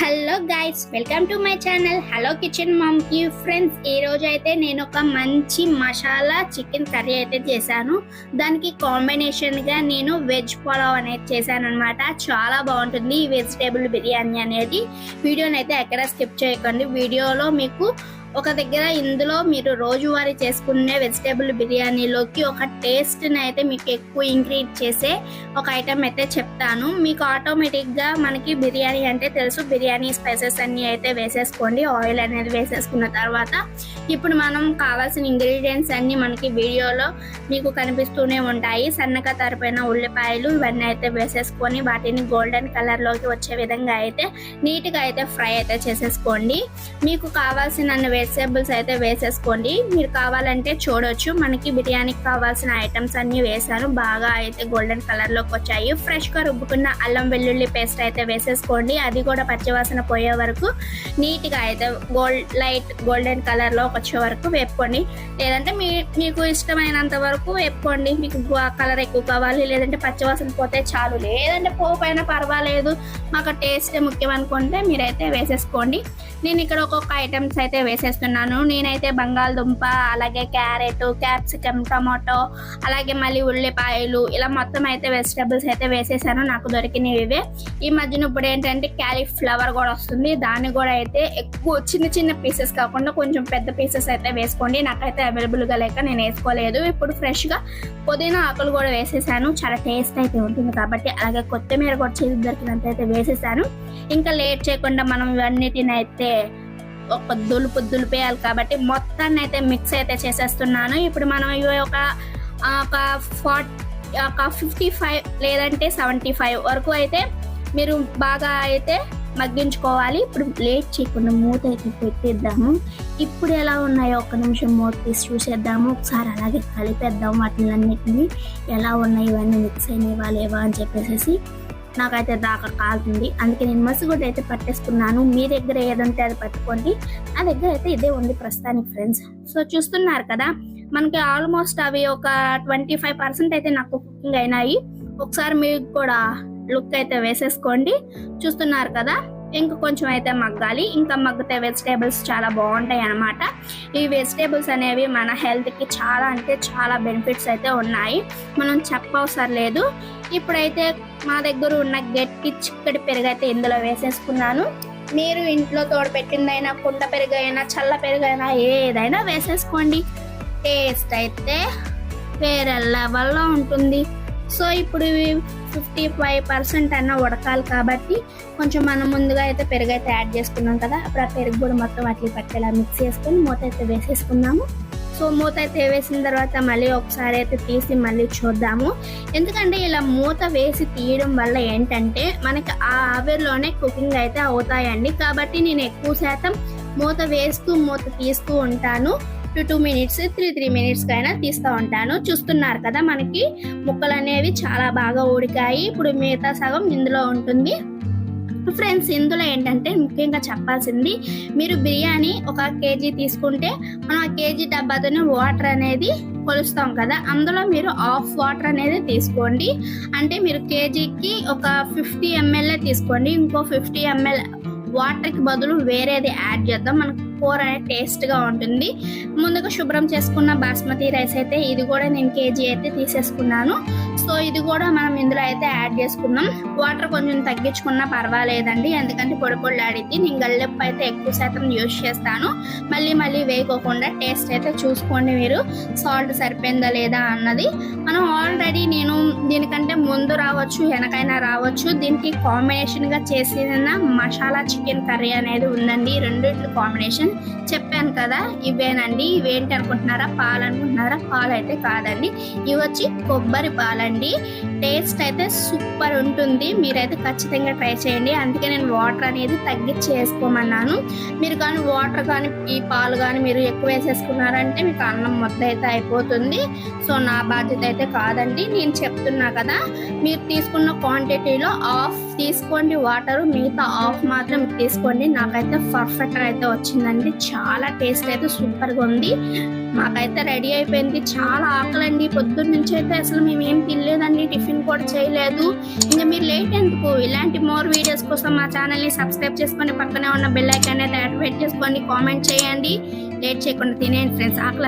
Hello guys, welcome to my channel hello kitchen మామ్కి. Friends, ఈ రోజు అయితే నేను ఒక మంచి మసాలా చికెన్ కర్రీ అయితే చేశాను. దానికి కాంబినేషన్గా నేను వెజ్ పులావ్ అనేది చేశాను అనమాట. చాలా బాగుంటుంది ఈ వెజిటేబుల్ బిర్యానీ అనేది. వీడియోని అయితే ఎక్కడ స్కిప్ చేయకండి. వీడియోలో మీకు ఒక దగ్గర ఇందులో మీరు రోజువారీ చేసుకునే వెజిటేబుల్ బిర్యానీలోకి ఒక టేస్ట్ని అయితే మీకు ఎక్కువ ఇంక్రీజ్ చేసే ఒక ఐటమ్ అయితే చెప్తాను. మీకు ఆటోమేటిక్గా మనకి బిర్యానీ అంటే తెలుసు, బిర్యానీ స్పైసెస్ అన్నీ అయితే వేసేసుకోండి. ఆయిల్ అనేది వేసేసుకున్న తర్వాత ఇప్పుడు మనం కావాల్సిన ఇంగ్రీడియంట్స్ అన్నీ మనకి వీడియోలో మీకు కనిపిస్తూనే ఉంటాయి. సన్నగా తరిపోయిన ఉల్లిపాయలు ఇవన్నీ అయితే వేసేసుకొని వాటిని గోల్డెన్ కలర్లోకి వచ్చే విధంగా అయితే నీట్గా అయితే ఫ్రై అయితే చేసేసుకోండి. మీకు కావాల్సిన వెజిటేబుల్స్ అయితే వేసేసుకోండి. మీరు కావాలంటే చూడొచ్చు, మనకి బిర్యానీకి కావాల్సిన ఐటమ్స్ అన్ని వేసాను. బాగా అయితే గోల్డెన్ కలర్ లోకి వచ్చాయి. ఫ్రెష్ గా రుబ్బుకున్న అల్లం వెల్లుల్లి పేస్ట్ అయితే వేసేసుకోండి. అది కూడా పచ్చివాసన పోయే వరకు నీట్ గా అయితే లైట్ గోల్డెన్ కలర్ లో వచ్చే వరకు వేపుకోండి. లేదంటే మీకు ఇష్టమైనంత వరకు వేపుకోండి. మీకు కలర్ ఎక్కువ కావాలి, లేదంటే పచ్చివాసన పోతే చాలు, లేదంటే పోపైనా పర్వాలేదు, మాకు టేస్ట్ ముఖ్యం అనుకుంటే మీరైతే వేసేసుకోండి. నేను ఇక్కడ ఒక్కొక్క ఐటమ్స్ అయితే వేసేస్తున్నాను. నేనైతే బంగాళదుంప, అలాగే క్యారెట్, క్యాప్సికమ్, టమాటో, అలాగే మళ్ళీ ఉల్లిపాయలు, ఇలా మొత్తం అయితే వెజిటబుల్స్ అయితే వేసేసాను. నాకు దొరికినవి ఇవే. ఈ మధ్యన ఇప్పుడు ఏంటంటే క్యాలీఫ్లవర్ కూడా వస్తుంది. దాన్ని కూడా అయితే ఎక్కువ చిన్న చిన్న పీసెస్ కాకుండా కొంచెం పెద్ద పీసెస్ అయితే వేసుకోండి. నాకైతే అవైలబుల్గా లేక నేను వేసుకోలేదు. ఇప్పుడు ఫ్రెష్గా పుదీనా ఆకులు కూడా వేసేసాను. చాలా టేస్ట్ అయితే ఉంటుంది కాబట్టి. అలాగే కొత్తిమీర కూడా చేసి దొరికినంత అయితే వేసేసాను. ఇంకా లేట్ చేయకుండా మనం ఇవన్నిటిని అయితే ఒక దులిపేయాలి కాబట్టి మొత్తాన్ని అయితే మిక్స్ అయితే చేసేస్తున్నాను. ఇప్పుడు మనం ఇవి ఒక 55 లేదంటే 75 వరకు అయితే మీరు బాగా అయితే మగ్గించుకోవాలి. ఇప్పుడు లేట్ చేయకుండా మూత అయితే పెట్టేద్దాము. ఇప్పుడు ఎలా ఉన్నాయో ఒక్క నిమిషం మూత తీసి చూసేద్దాము. ఒకసారి అలాగే కలిపేద్దాం వాటిలన్నిటిని, ఎలా ఉన్నాయి ఇవన్నీ మిక్స్ అయినవా లేవా అని చెప్పేసి. నాకైతే దాకా కాలుతుంది, అందుకే నేను మసిగుడ్డ అయితే పట్టేసుకున్నాను. మీ దగ్గర ఏదంటే అది పట్టుకోండి. నా దగ్గర అయితే ఇదే ఉంది ప్రస్తుతానికి ఫ్రెండ్స్. సో చూస్తున్నారు కదా, మనకి ఆల్మోస్ట్ అవి ఒక 25% అయితే నాకు కుకింగ్ అయినాయి. ఒకసారి మీకు కూడా లుక్ అయితే వేసేసుకోండి. చూస్తున్నారు కదా, ఇంకా కొంచెం అయితే మగ్గాలి. ఇంకా మగ్గితే వెజిటేబుల్స్ చాలా బాగుంటాయి అన్నమాట. ఈ వెజిటేబుల్స్ అనేవి మన హెల్త్కి చాలా అంటే చాలా బెనిఫిట్స్ అయితే ఉన్నాయి, మనం చెప్పవసరం లేదు. ఇప్పుడైతే మా దగ్గర ఉన్న గట్టి చిక్కటి పెరుగు అయితే ఇందులో వేసేసుకున్నాను. మీరు ఇంట్లో తోడపెట్టిందైనా, కుండ పెరుగైనా, చల్ల పెరుగైనా ఏదైనా వేసేసుకోండి. టేస్ట్ అయితే వేరే లెవెల్లో ఉంటుంది. సో ఇప్పుడు 55% అన్న ఉడకాలి కాబట్టి కొంచెం మనం ముందుగా అయితే పెరుగు అయితే యాడ్ చేసుకున్నాం కదా, అప్పుడు ఆ పెరుగు కూడా మొత్తం అట్లా పట్టేలా మిక్స్ చేసుకొని మూత అయితే వేసేసుకున్నాము. సో మూత అయితే వేసిన తర్వాత మళ్ళీ ఒకసారి అయితే తీసి మళ్ళీ చూద్దాము. ఎందుకంటే ఇలా మూత వేసి తీయడం వల్ల ఏంటంటే మనకి ఆ ఆవిరిలోనే కుకింగ్ అయితే అవుతాయండి. కాబట్టి నేను ఎక్కువ శాతం మూత వేస్తూ మూత తీస్తూ ఉంటాను. 2 minutes 3 minutes కైనా తీస్తూ ఉంటాను. చూస్తున్నారు కదా, మనకి ముక్కలు అనేవి చాలా బాగా ఉడికాయి. ఇప్పుడు మిగతా సగం ఇందులో ఉంటుంది. ఫ్రెండ్స్, ఇందులో ఏంటంటే ముఖ్యంగా చెప్పాల్సింది, మీరు బిర్యానీ 1 kg తీసుకుంటే మనం ఆ కేజీ డబ్బాతోనే వాటర్ అనేది కొలుస్తాం కదా, అందులో మీరు హాఫ్ వాటర్ అనేది తీసుకోండి. అంటే మీరు కేజీకి ఒక 50 ml తీసుకోండి. ఇంకో 50 ml వాటర్కి బదులు వేరేది యాడ్ చేద్దాం, మనకు కూర అనేది టేస్ట్గా ఉంటుంది. ముందుగా శుభ్రం చేసుకున్న బాస్మతి రైస్ అయితే ఇది కూడా నేను కేజీ అయితే తీసేసుకున్నాను. సో ఇది కూడా మనం ఇందులో అయితే యాడ్ చేసుకున్నాం. వాటర్ కొంచెం తగ్గించుకున్నా పర్వాలేదండి, ఎందుకంటే పొడి పొడిలాడిద్ది. నేను గల్లెప్పు అయితే ఎక్కువ శాతం యూజ్ చేస్తాను. మళ్ళీ వేయకోకుండా టేస్ట్ అయితే చూసుకోండి మీరు, సాల్ట్ సరిపోయిందా లేదా అన్నది. మనం ఆల్రెడీ నేను దీనికంటే ముందు రావచ్చు, వెనకైనా రావచ్చు, దీనికి కాంబినేషన్గా చేసిన మసాలా చికెన్ కర్రీ అనేది ఉందండి. రెండిట్లు కాంబినేషన్ చెప్పాను కదా, ఇవేనండి. ఇవేంటి అనుకుంటున్నారా? పాలు అనుకుంటున్నారా? పాలు అయితే కాదండి, ఇవి వచ్చి కొబ్బరి పాలండి. టేస్ట్ అయితే సూపర్ ఉంటుంది. మీరైతే ఖచ్చితంగా ట్రై చేయండి. అందుకే నేను వాటర్ అనేది తగ్గించి వేసుకోమన్నాను. మీరు కానీ వాటర్ కానీ ఈ పాలు కానీ మీరు ఎక్కువ వేసేసుకున్నారంటే మీకు అన్నం మొత్తం అయితే అయిపోతుంది. సో నా బాధ్యత అయితే కాదండి, నేను చెప్తున్నా కదా. మీరు తీసుకున్న క్వాంటిటీలో హాఫ్ తీసుకోండి వాటర్, మిగతా హాఫ్ మాత్రం తీసుకోండి. నాకైతే పర్ఫెక్ట్గా అయితే వచ్చిందండి. ఉందండి. చాలా టేస్ట్ అయితే సూపర్గా ఉంది. మాకైతే రెడీ అయిపోయింది. చాలా ఆకలండి. పొద్దున్న నుంచి అయితే అసలు మేము ఏం తినలేదండి, టిఫిన్ కూడా చేయలేదు. ఇంకా మీరు లేట్ ఎందుకు? ఇలాంటి మోర్ వీడియోస్ కోసం మా ఛానల్ని సబ్స్క్రైబ్ చేసుకొని పక్కనే ఉన్న బెల్ ఐకాన్ అయితే యాక్టివేట్ చేసుకోండి. కామెంట్ చేయండి. లేట్ చేయకుండా తినేయండి ఫ్రెండ్స్. ఆకలి